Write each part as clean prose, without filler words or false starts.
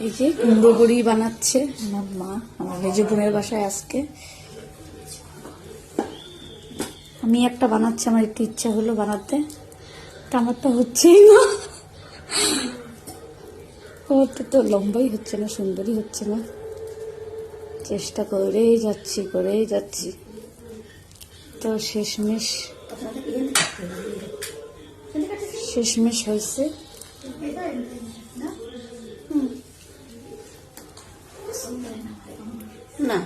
এই যে কুমড়ো বড়ি বানাচ্ছে আমার মা, আমার মেজো বোনের বাসায় আজকে। আমি একটা বানাচ্ছি, আমার একটু ইচ্ছা হলো বানাতে, আমারটা হচ্ছেই না। ওটা তো লম্বাই হচ্ছে না, সুন্দরই হচ্ছে না। চেষ্টা করেই যাচ্ছি তো শেষমেশ হয়েছে। না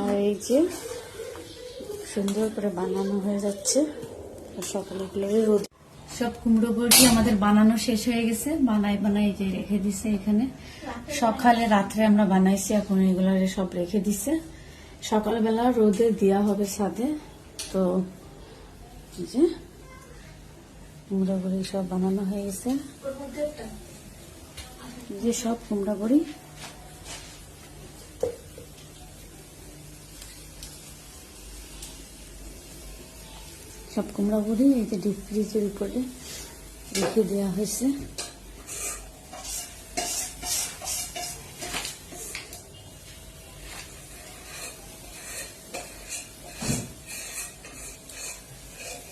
আর এই যে সুন্দর করে বানানো হয়ে যাচ্ছে। সকালে রোদ সব কুমড়ো বড়ি আমাদের বানানো শেষ হয়ে গেছে। বানাই যে রেখে দিছে এখানে। সকালে রাত্রে আমরা বানাইছি, এখন এগুলো সব রেখে দিছে। সকালবেলা রোদে দেওয়া হবে ছাদে। তো যে কুমড়ো বড়ি সব বানানো হয়ে গেছে, যে সব কুমড়ো বড়ি এই যে ডিপ ফ্রিজের উপরে রেখে দেওয়া হয়েছে।